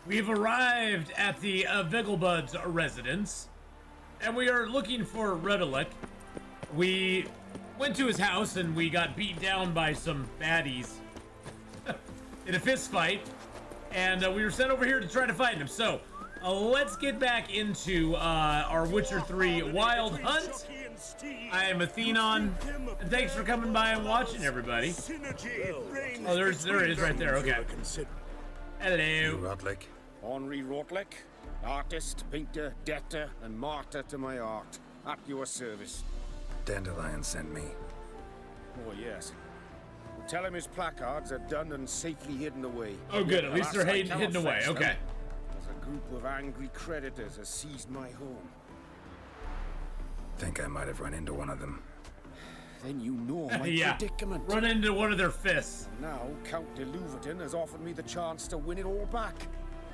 We've arrived at the Vigglebud's residence, and we are looking for Redelic. We went to his house and we got beat down by some baddies in a fist fight, and we were sent over here to try to find him. So let's get back into our Witcher 3 Wild Hunt. I am Atheenon, and thanks for coming by and watching, everybody. Oh, there it is right there. Okay. Hello. Rotlick. Henri Rotlick, artist, painter, debtor, and martyr to my art. At your service. Dandelion sent me. Oh, yes. Tell him his placards are done and safely hidden away. Oh, good. At least they're hidden away. Okay. As a group of angry creditors has seized my home. Think I might have run into one of them. Then you know my yeah. predicament. Run into one of their fists. Now, Count de Louverton has offered me the chance to win it all back.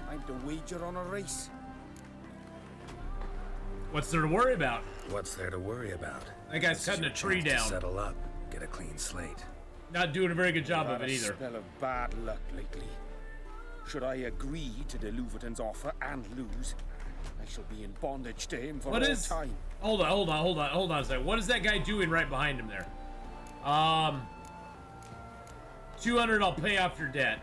I'm to wager on a race. What's there to worry about? What's there to worry about? That guy's cutting a tree down. Settle up, get a clean slate. Not doing a very good job of it either. I've had a spell of bad luck lately. Should I agree to de Louverton's offer and lose, I shall be in bondage to him for all time. Hold on a second. What is that guy doing right behind him there? 200, I'll pay off your debt.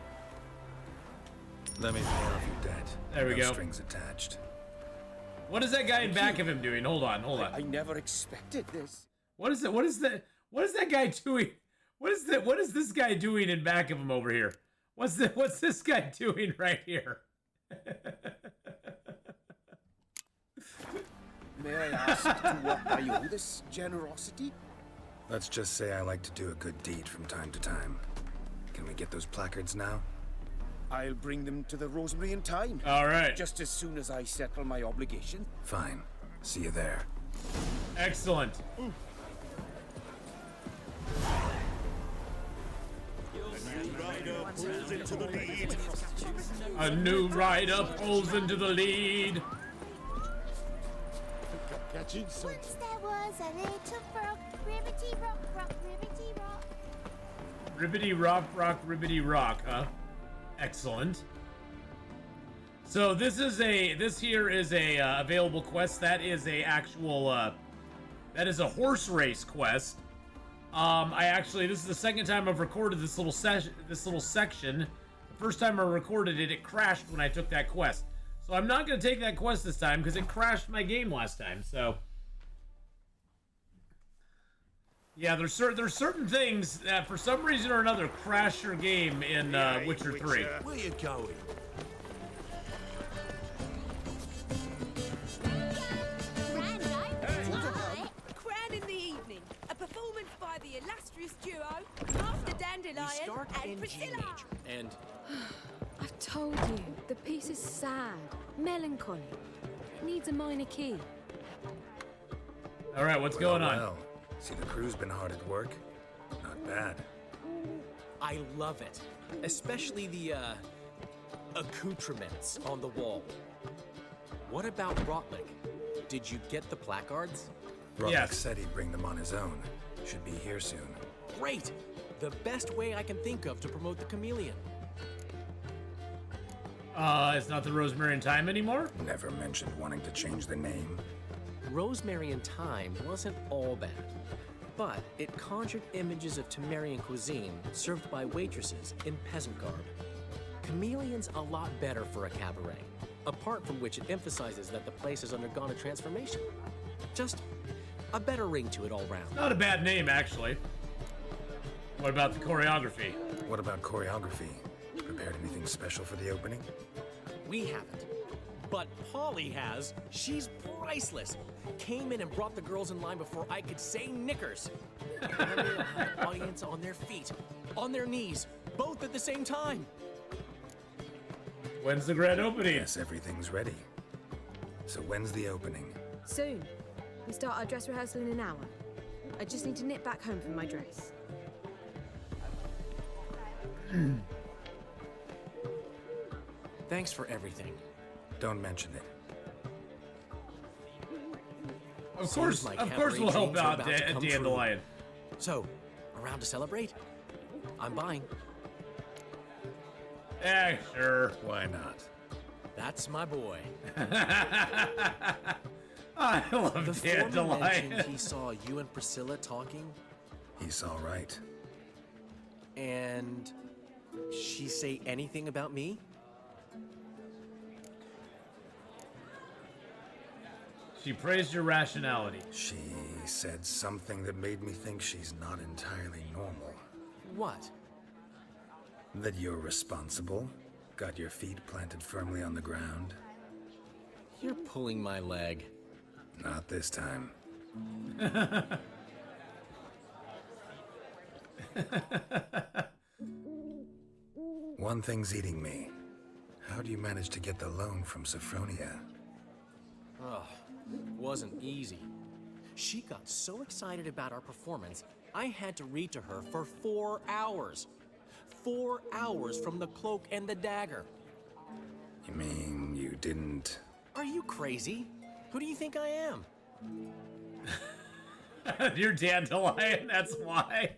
Let me pay off your debt. There we go. Strings attached. What is that guy in back of him doing? Hold on. I never expected this. What is that guy doing? What is this guy doing in back of him over here? What's this guy doing right here? May I ask to what I owe this generosity? Let's just say I like to do a good deed from time to time. Can we get those placards now? I'll bring them to the Rosemary in time. All right. Just as soon as I settle my obligation. Fine. See you there. Excellent. A new rider pulls into the lead. Once there was a little frog, ribbity rock, rock, ribbity rock. Ribbity rock, rock, ribbity rock, huh? Excellent. So this here is a available quest. That is a actual that is a horse race quest. This is the second time I've recorded this little section. The first time I recorded it, it crashed when I took that quest. So I'm not going to take that quest this time because it crashed my game last time. So yeah, there's certain things that for some reason or another crash your game in Witcher 3. Where you going? Crown in the evening. A performance by the illustrious duo, Master Dandelion and Priscilla. And I've told you, the piece is sad, melancholy. It needs a minor key. All right, what's going on? Well, see, the crew's been hard at work. Not bad. I love it. Especially the, accoutrements on the wall. What about Rotlick? Did you get the placards? Rotlick Yes. said he'd bring them on his own. Should be here soon. Great! The best way I can think of to promote the chameleon. It's not the Rosemary in Time anymore? Never mentioned wanting to change the name. Rosemary in Time wasn't all bad, but it conjured images of Temerian cuisine served by waitresses in peasant garb. Chameleon's a lot better for a cabaret, apart from which it emphasizes that the place has undergone a transformation. Just a better ring to it all round. Not a bad name, actually. What about the choreography? What about choreography? Prepared anything special for the opening? We haven't. But Polly has. She's priceless. Came in and brought the girls in line before I could say knickers. And they'll have the audience on their feet, on their knees, both at the same time. When's the grand opening? Yes, everything's ready. So when's the opening? Soon. We start our dress rehearsal in an hour. I just need to nip back home for my dress. Thanks for everything. Don't mention it. Of course we'll help out Dandelion. So, around to celebrate? I'm buying. Yeah, sure. Why not? That's my boy. I love The foreman Dandelion. mentioned he saw you and Priscilla talking, He's all right. and she say anything about me? She praised your rationality. She said something that made me think she's not entirely normal. What? That you're responsible, got your feet planted firmly on the ground. You're pulling my leg. Not this time. One thing's eating me. How do you manage to get the loan from Sophronia? Oh, wasn't easy. She got so excited about our performance, I had to read to her for 4 hours. 4 hours from the cloak and the dagger. You mean you didn't... Are you crazy? Who do you think I am? You're Dandelion, that's why.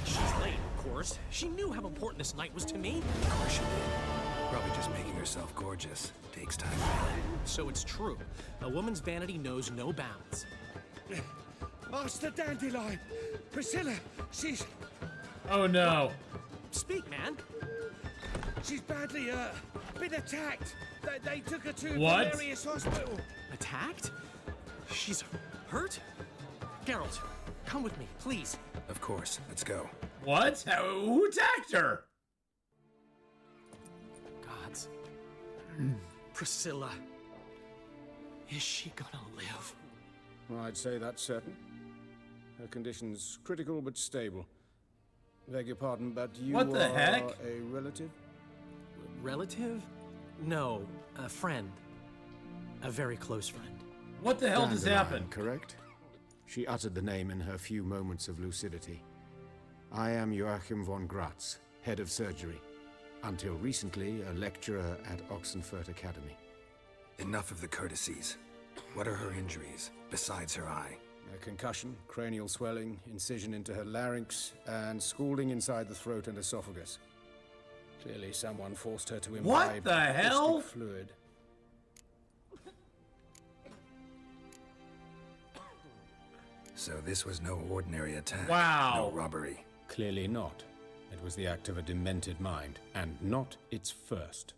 She's late, of course. She knew how important this night was to me. Of course she did. Probably just making herself gorgeous. Takes time. So it's true. A woman's vanity knows no bounds. Master Dandelion! Priscilla, she's Oh no. Speak, man. badly, been attacked. They took her to What? Valerius Hospital. Attacked? She's hurt? Geralt, come with me, please. Of course. Let's go. What? Who attacked her? Gods. Priscilla. Is she gonna live? I'd say that's certain. Her condition's critical but stable. Beg your pardon, but you What the heck? a relative? Relative? No, a friend. A very close friend. What the hell just happened? Correct? She uttered the name in her few moments of lucidity. I am Joachim von Gratz, head of surgery. Until recently, a lecturer at Oxenfurt Academy. Enough of the courtesies. What are her injuries, besides her eye? A concussion, cranial swelling, incision into her larynx, and scalding inside the throat and esophagus. Clearly someone forced her to imbibe the hell? caustic fluid. So this was no ordinary attack. Wow. No robbery. Clearly not. It was the act of a demented mind, and not its first.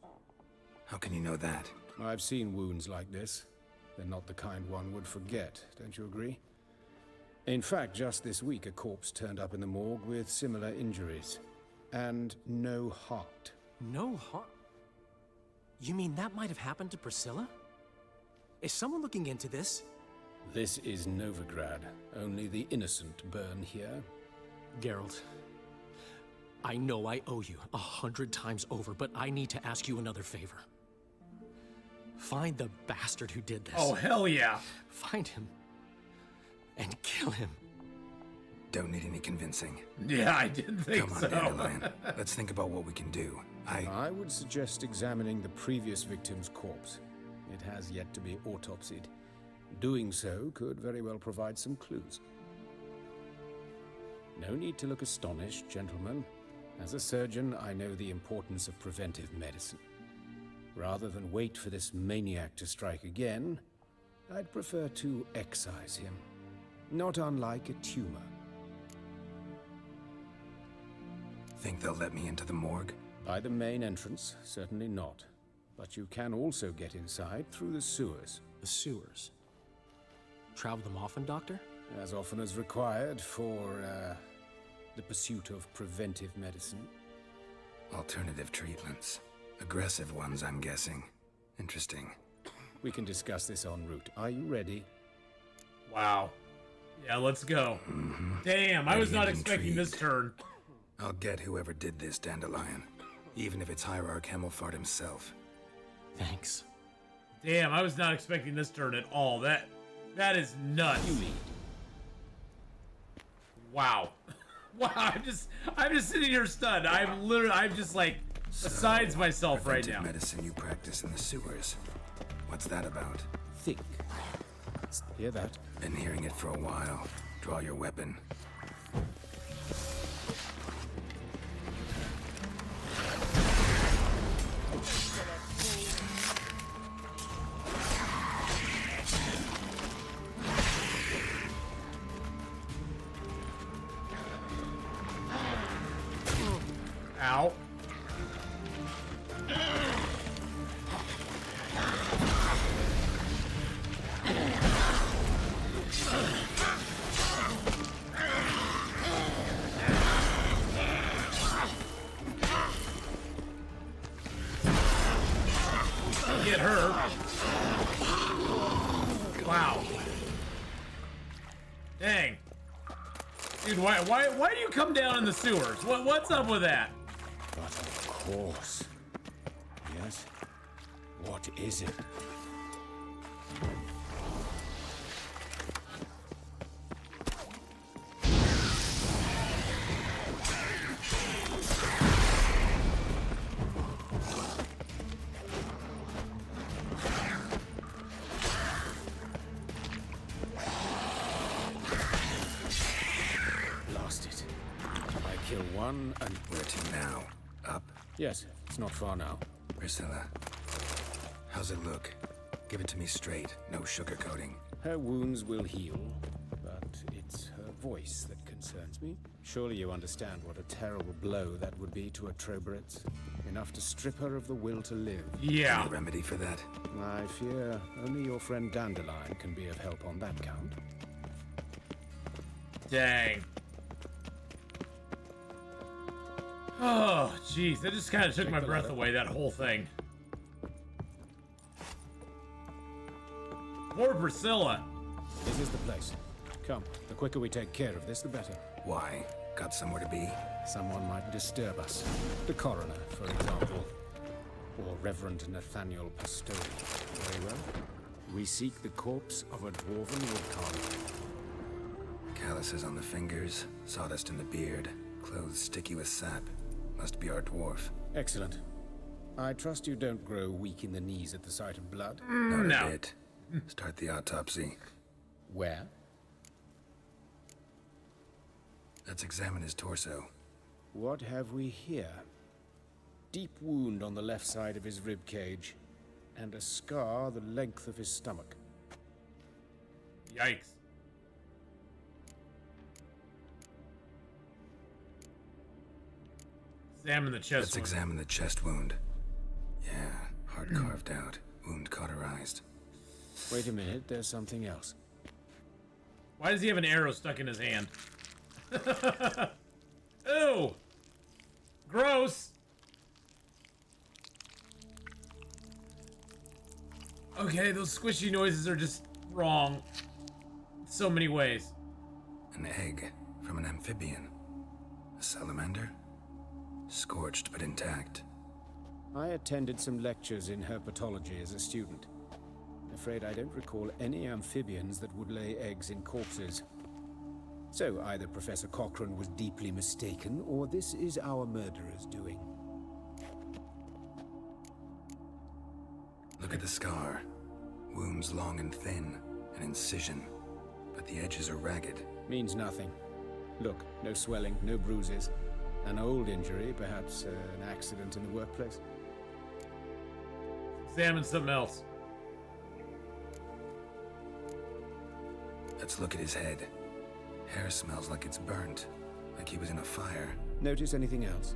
How can you know that? I've seen wounds like this. They're not the kind one would forget, don't you agree? In fact, just this week, a corpse turned up in the morgue with similar injuries. And no heart. No heart? You mean that might have happened to Priscilla? Is someone looking into this? This is Novigrad. Only the innocent burn here. Geralt, I know I owe you 100 times over, but I need to ask you another favor. Find the bastard who did this. Oh, hell yeah. Find him and kill him. Don't need any convincing. Yeah, I didn't think Come on, so. Dandelion. Let's think about what we can do. I would suggest examining the previous victim's corpse. It has yet to be autopsied. Doing so could very well provide some clues. No need to look astonished, gentlemen. As a surgeon, I know the importance of preventive medicine. Rather than wait for this maniac to strike again, I'd prefer to excise him. Not unlike a tumor. Think they'll let me into the morgue? By the main entrance, certainly not. But you can also get inside through the sewers. The sewers. Travel them often, Doctor? As often as required for, the pursuit of preventive medicine. Alternative treatments. Aggressive ones, I'm guessing. Interesting. We can discuss this en route. Are you ready? Wow. Yeah, let's go. Damn, I was Ready not and expecting this intrigued. turn. I'll get whoever did this, Dandelion. Even if it's Hierarch Hemmelfart himself. Thanks. Damn, I was not expecting this turn at all. That is nuts. You lead. Wow. Wow, I'm just sitting here stunned. I'm just like besides myself right Preventive now. medicine you practice in the sewers. What's that about? Think. Hear that? Been hearing it for a while. Draw your weapon. Ow. Get her. Wow. Dang. Dude, why do you come down in the sewers? What's up with that? But of course. Yes? What is it? Lost it. I kill one and... Where to now? Up? Yes, it's not far now. Priscilla. How's it look? Give it to me straight, no sugarcoating. Her wounds will heal, but it's her voice that concerns me. Surely you understand what a terrible blow that would be to a Trobritz. Enough to strip her of the will to live. Yeah. Any remedy for that? I fear only your friend Dandelion can be of help on that count. Dang. Oh, jeez. That just kind of took my breath away, that whole thing. Poor Priscilla. This is the place. Come, the quicker we take care of this, the better. Why? Got somewhere to be? Someone might disturb us. The coroner, for example. Or Reverend Nathaniel Pastore. Very well. We seek the corpse of a dwarven woodcarver. Calluses on the fingers, sawdust in the beard, clothes sticky with sap. Must be our dwarf. Excellent. I trust you don't grow weak in the knees at the sight of blood. Not No. a bit. Start the autopsy. Where? Let's examine his torso. What have we here? Deep wound on the left side of his rib cage, and a scar the length of his stomach. Yikes. Examine the chest Let's wound. examine the chest wound. Yeah, heart carved out, wound cauterized. Wait a minute, there's something else. Why does he have an arrow stuck in his hand? Ew! Gross! Okay, those squishy noises are just wrong. So many ways. An egg from an amphibian. A salamander? Scorched but intact. I attended some lectures in herpetology as a student. Afraid I don't recall any amphibians that would lay eggs in corpses. So either Professor Cochrane was deeply mistaken, or this is our murderer's doing. Look at the scar. Wounds long and thin, an incision. But the edges are ragged. Means nothing. Look, no swelling, no bruises. An old injury, perhaps an accident in the workplace. Examine something else. Let's look at his head. Hair smells like it's burnt, like he was in a fire. Notice anything else?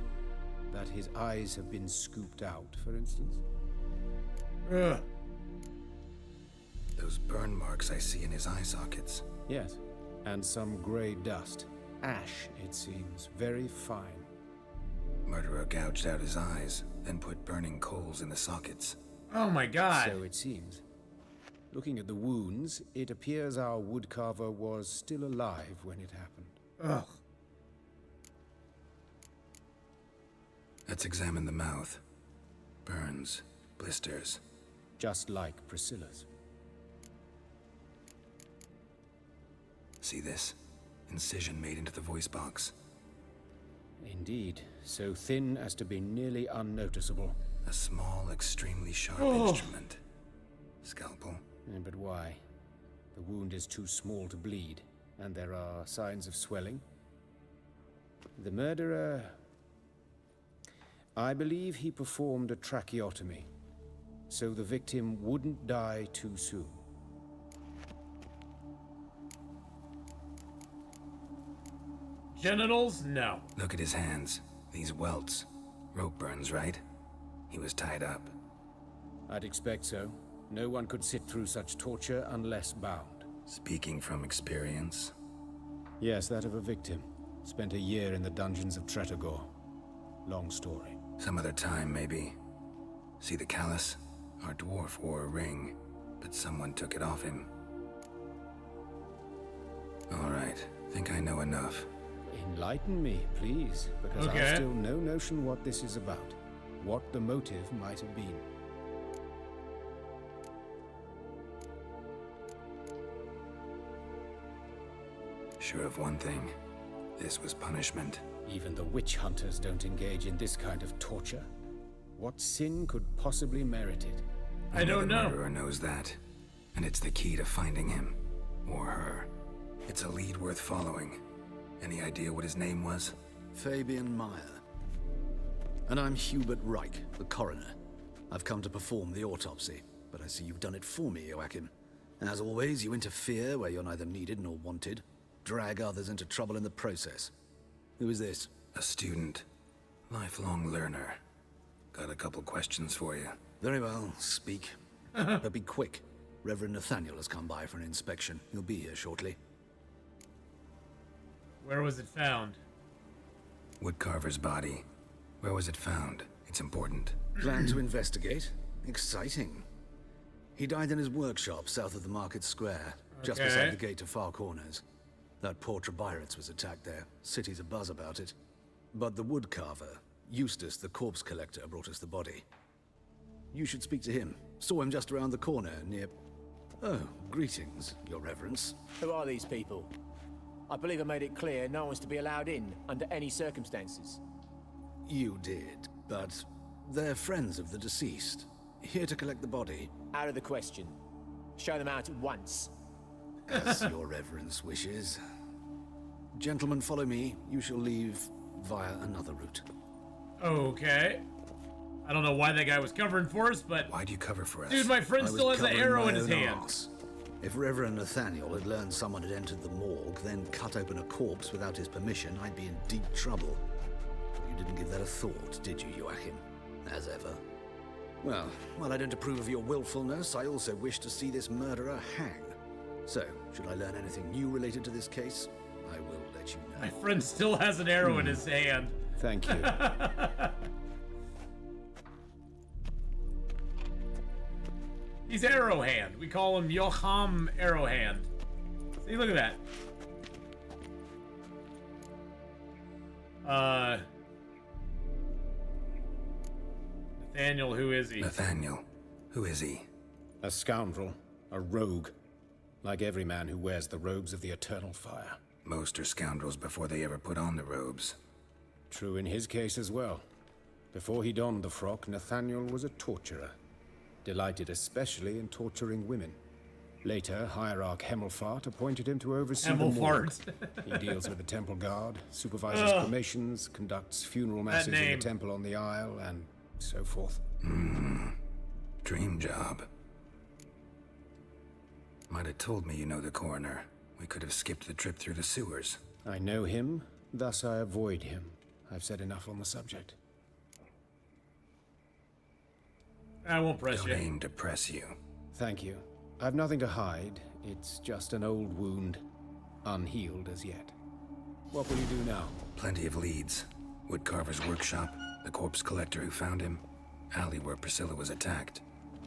That his eyes have been scooped out, for instance? Ugh. Those burn marks I see in his eye sockets. Yes. And some grey dust. Ash, it seems. Very fine. Murderer gouged out his eyes, then put burning coals in the sockets. Oh my god. So it seems. Looking at the wounds, it appears our woodcarver was still alive when it happened. Ugh. Let's examine the mouth. Burns, blisters. Just like Priscilla's. See this? Incision made into the voice box. Indeed, so thin as to be nearly unnoticeable. A small, extremely sharp instrument. Scalpel. But why? The wound is too small to bleed, and there are signs of swelling. The murderer... I believe he performed a tracheotomy, so the victim wouldn't die too soon. Genitals? No. Look at his hands. These welts. Rope burns, right? He was tied up. I'd expect so. No one could sit through such torture unless bound. Speaking from experience. Yes, that of a victim. Spent a year in the dungeons of Tretogor. Long story. Some other time, maybe. See the callus? Our dwarf wore a ring, but someone took it off him. All right, think I know enough. Enlighten me, please, because I've still no notion what this is about. What the motive might have been. Sure of one thing. This was punishment. Even the witch hunters don't engage in this kind of torture. What sin could possibly merit it? I don't know. The murderer knows that, and it's the key to finding him. Or her. It's a lead worth following. Any idea what his name was? Fabian Meyer. And I'm Hubert Reich, the coroner. I've come to perform the autopsy, but I see you've done it for me, Joachim. As always, you interfere where you're neither needed nor wanted. Drag others into trouble in the process. Who is this? A student. Lifelong learner. Got a couple questions for you. Very well, speak. But be quick. Reverend Nathaniel has come by for an inspection. He'll be here shortly. Where was it found? Woodcarver's body. Where was it found? It's important. Plan to investigate? Exciting. He died in his workshop south of the market square, just beside the gate to Far Corners. That poor Trebirates was attacked there. City's abuzz about it. But the woodcarver, Eustace the corpse collector, brought us the body. You should speak to him. Saw him just around the corner near... Oh, greetings, your reverence. Who are these people? I believe I made it clear no one's to be allowed in under any circumstances. You did, but they're friends of the deceased. Here to collect the body. Out of the question. Show them out at once. As your reverence wishes. Gentlemen, follow me. You shall leave via another route. Okay. I don't know why that guy was covering for us, but... Why'd you cover for us? Dude, my friend still has an arrow in his hand. Arse. If Reverend Nathaniel had learned someone had entered the morgue, then cut open a corpse without his permission, I'd be in deep trouble. You didn't give that a thought, did you, Joachim? As ever. Well, while I don't approve of your willfulness, I also wish to see this murderer hang. So, should I learn anything new related to this case, I will let you know. My friend still has an arrow in his hand. Thank you. He's Arrowhand. We call him Joachim Arrowhand. See, look at that. Nathaniel, who is he? Nathaniel. Who is he? A scoundrel. A rogue. Like every man who wears the robes of the Eternal Fire. Most are scoundrels before they ever put on the robes. True in his case as well. Before he donned the frock, Nathaniel was a torturer. Delighted especially in torturing women. Later, Hierarch Hemmelfart appointed him to oversee the morgue. He deals with the temple guard, supervises cremations, conducts funeral masses in the temple on the Isle, and so forth. Dream job. Might have told me you know the coroner. We could have skipped the trip through the sewers. I know him, thus I avoid him. I've said enough on the subject. I won't press you. Don't aim to press you. Thank you. I've nothing to hide. It's just an old wound, unhealed as yet. What will you do now? Plenty of leads. Woodcarver's workshop, the corpse collector who found him, alley where Priscilla was attacked.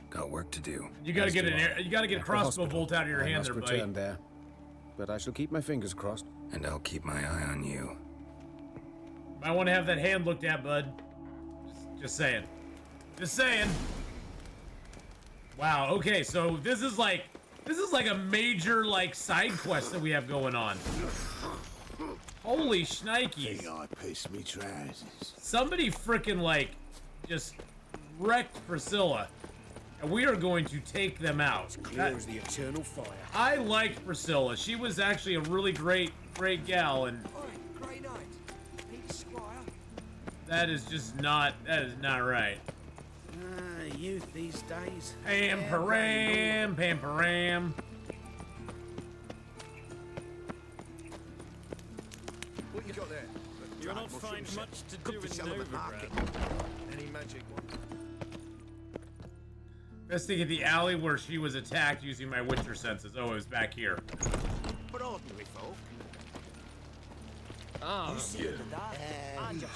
Got work to do. You gotta get a crossbow bolt out of your hand there, buddy. Return there. But I shall keep my fingers crossed. And I'll keep my eye on you. I want to have that hand looked at, bud. Just saying. Just saying. Wow, okay, so this is like a major side quest that we have going on. Holy shnikes. I pissed me trousers. Somebody frickin' just wrecked Priscilla. And we are going to take them out. Clear as the Eternal Fire. I liked Priscilla. She was actually a really great gal, and that is not right. Youth these days. Pam-param, pam-param. What you got there? You're an not find much to do in Novigrad. Any magic one? Investigate at the alley where she was attacked using my Witcher senses. Oh, it was back here. For ordinary folk. Ah, You see the dark? I just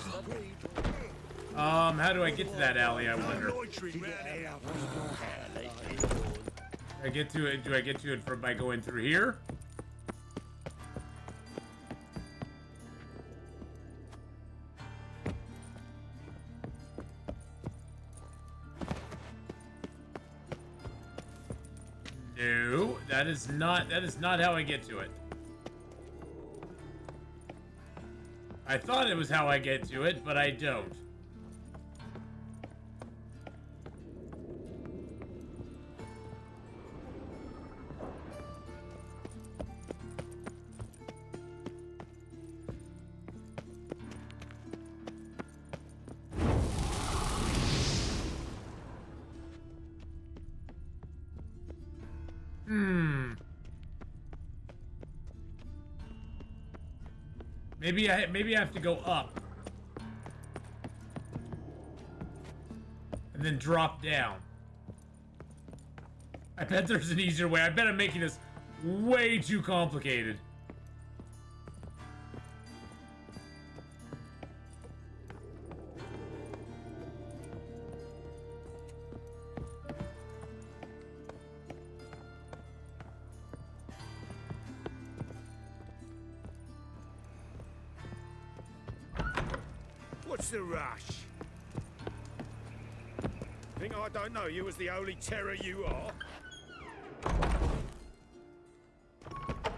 How do I get to that alley, I wonder? Do I get to it? Do I get to it by going through here? No, that is not how I get to it. I thought it was how I get to it, but I don't. Maybe I have to go up. And then drop down. I bet there's an easier way. I bet I'm making this way too complicated. What's the rush? Think I don't know you as the holy terror you are?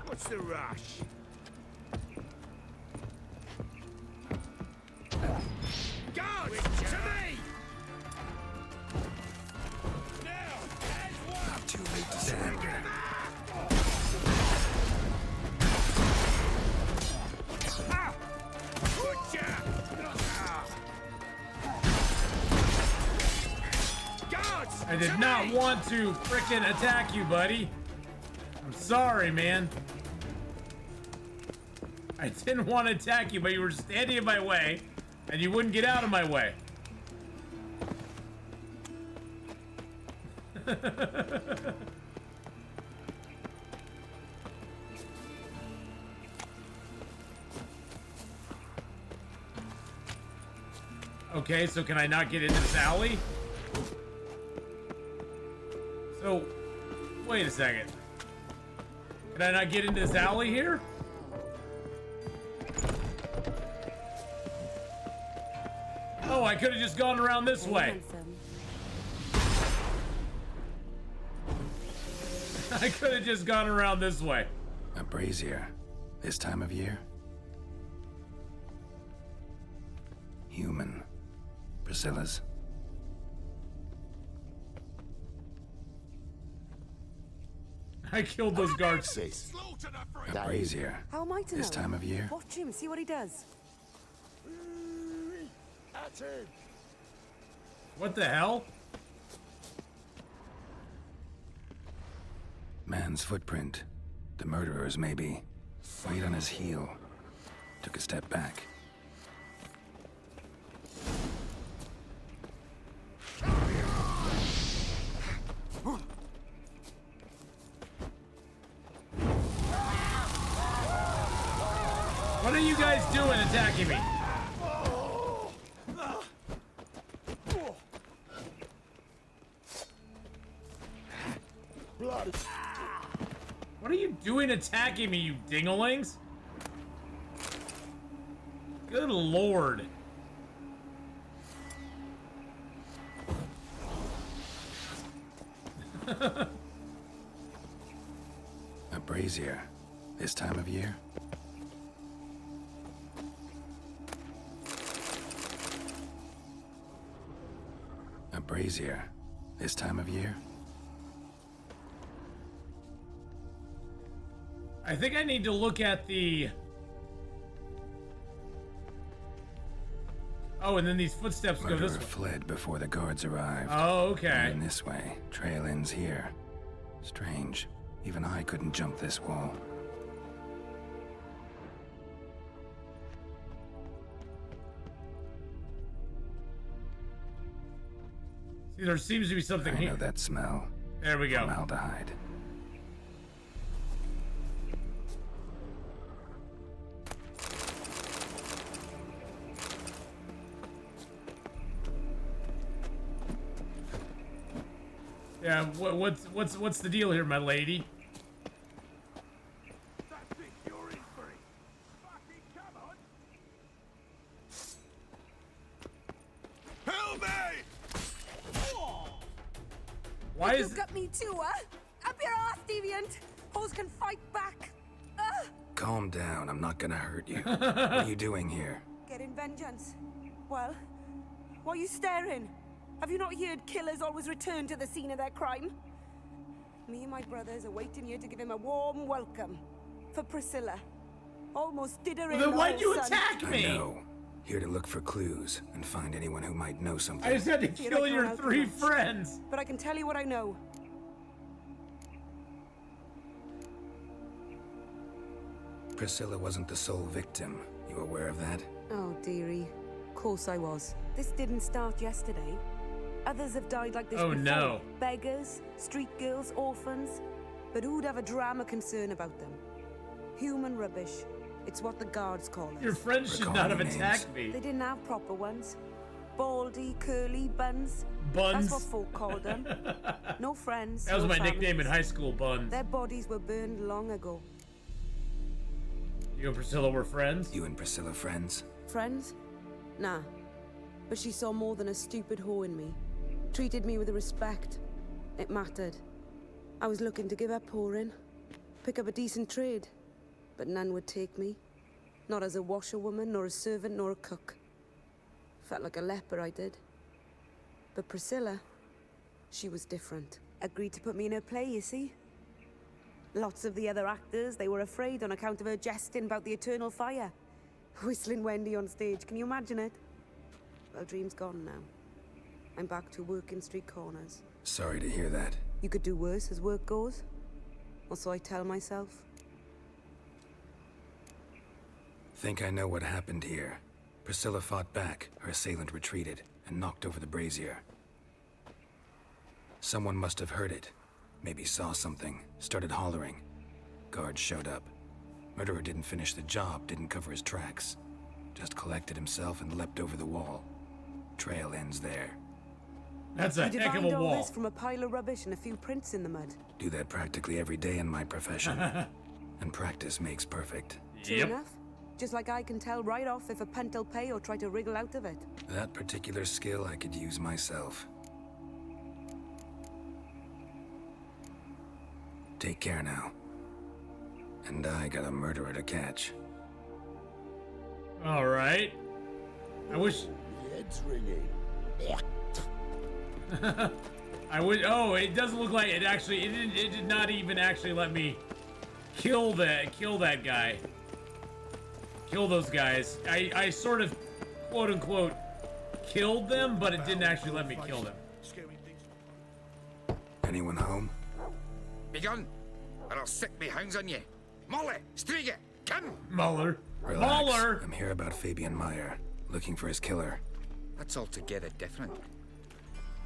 What's the rush? Guards! To me! Now! As one! Not too late to surrender. I did not want to frickin' attack you, buddy. I'm sorry, man. I didn't want to attack you, but you were standing in my way, and you wouldn't get out of my way. Okay, so can I not get into this alley? So, wait a second. Can I not get into this alley here? Oh, I could have just gone around this way. I could have just gone around this way. A brazier. This time of year? Human. Priscilla's. I killed those guards. A brazier. How am I to This know? time of year? Watch him, see what he does. What the hell? Man's footprint. The murderer's, maybe. Right on his heel. Took a step back. What are you guys doing attacking me? What are you doing attacking me, you dinglings? Good lord. A brazier. This time of year? A brazier. This time of year? I think I need to look at the... Oh, and then these footsteps go this Murderer way. fled before the guards arrived. Oh, okay. And this way. Trail ends here. Strange. Even I couldn't jump this wall. There seems to be something I here. know that smell. There we go. Formaldehyde. Yeah, what's the deal here, my lady? Help me! Why you is got me too, Up your ass, deviant! Hoes can fight back! Calm down, I'm not gonna hurt you. What are you doing here? Getting vengeance. Well, why are you staring? Have you not heard killers always return to the scene of their crime? Me and my brothers are waiting here to give him a warm welcome. For Priscilla. Almost did her in. Then why'd you son. attack me? I know. Here to look for clues and find anyone who might know something. I just had to Feel kill like your I'm out 3 much. friends. But I can tell you what I know. Priscilla wasn't the sole victim. You aware of that? Oh, dearie. Of course I was. This didn't start yesterday. Others have died like this Oh, before. no. Beggars, street girls, orphans. But who'd have a drama concern about them? Human rubbish. It's what the guards call us. Your friends should not have attacked me. They didn't have proper ones. Baldy, curly, buns. Buns. That's what folk called them. No friends. That was no my nickname in families. high school, Buns. Their bodies were burned long ago. You and Priscilla were friends? You and Priscilla friends? Friends? Nah. But she saw more than a stupid whore in me. Treated me with respect. It mattered. I was looking to give up whoring. Pick up a decent trade. But none would take me. Not as a washerwoman, nor a servant, nor a cook. Felt like a leper, I did. But Priscilla, she was different. Agreed to put me in her play, you see? Lots of the other actors, they were afraid on account of her jesting about the eternal fire. Whistling Wendy on stage, can you imagine it? Well, dream's gone now. I'm back to working street corners. Sorry to hear that. You could do worse as work goes. Or so I tell myself. Think I know what happened here. Priscilla fought back, her assailant retreated, and knocked over the brazier. Someone must have heard it. Maybe saw something, started hollering. Guards showed up. Murderer didn't finish the job, didn't cover his tracks. Just collected himself and leapt over the wall. Trail ends there. That's a You heck of a divined all wall. this from a pile of rubbish and a few prints in the mud. Do that practically every day in my profession. And practice makes perfect. True enough. Just like I can tell right off if a punt'll pay or try to wriggle out of it. That particular skill I could use myself. Take care now. And I got a murderer to catch. All right. I wish. Head's ringing. I would. Oh, it doesn't look like it. Actually, it did not even actually let me kill that guy. Kill those guys. I sort of, quote unquote, killed them, but it didn't actually let me kill them. Anyone home? Be gone, or I'll sick me hounds on you. Molly, Striga, come! Muller. Relax. Muller. I'm here about Fabian Meyer, looking for his killer. That's altogether different.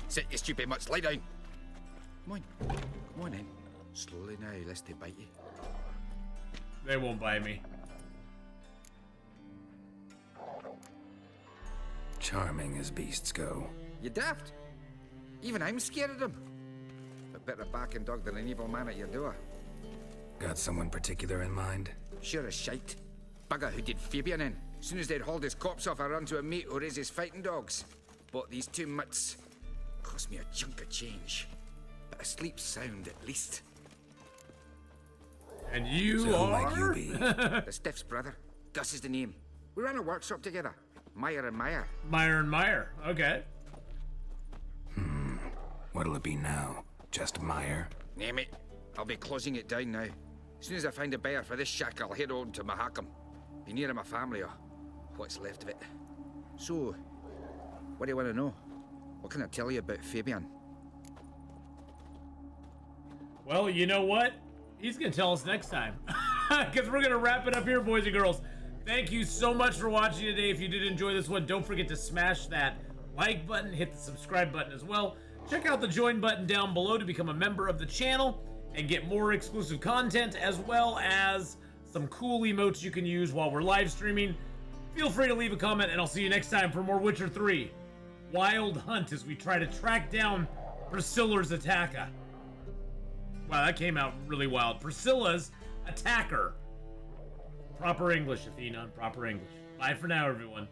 Sit, you stupid mutts, lie down. Come on, come on in. Slowly now, lest they bite you. They won't bite me. Charming as beasts go. You daft? Even I'm scared of them. A better barking dog than an evil man at your door. Got someone particular in mind? Sure as shite. Bugger who did Fabian in. Soon as they'd hauled his corpse off, I run to a mate who raised his fighting dogs. Bought these 2 mutts. Cost me a chunk of change. But I sleep sound at least. And you So who are? might you be? The Stiff's brother. Gus is the name. We ran a workshop together. Meyer and Meyer. Meyer and Meyer. Okay. What'll it be now? Just Meyer? Name it. I'll be closing it down now. As soon as I find a buyer for this shack, I'll head on to Mahakam. Be near my family or what's left of it. So, what do you want to know? What can I tell you about Fabian? Well, you know what? He's gonna tell us next time. Because we're gonna wrap it up here, boys and girls. Thank you so much for watching today. If you did enjoy this one, don't forget to smash that like button, hit the subscribe button as well. Check out the join button down below to become a member of the channel and get more exclusive content, as well as some cool emotes you can use while we're live streaming. Feel free to leave a comment, and I'll see you next time for more Witcher 3 Wild Hunt as we try to track down Priscilla's attacker. Wow, that came out really wild. Priscilla's attacker. Proper English, Atheenon. Proper English. Bye for now, everyone.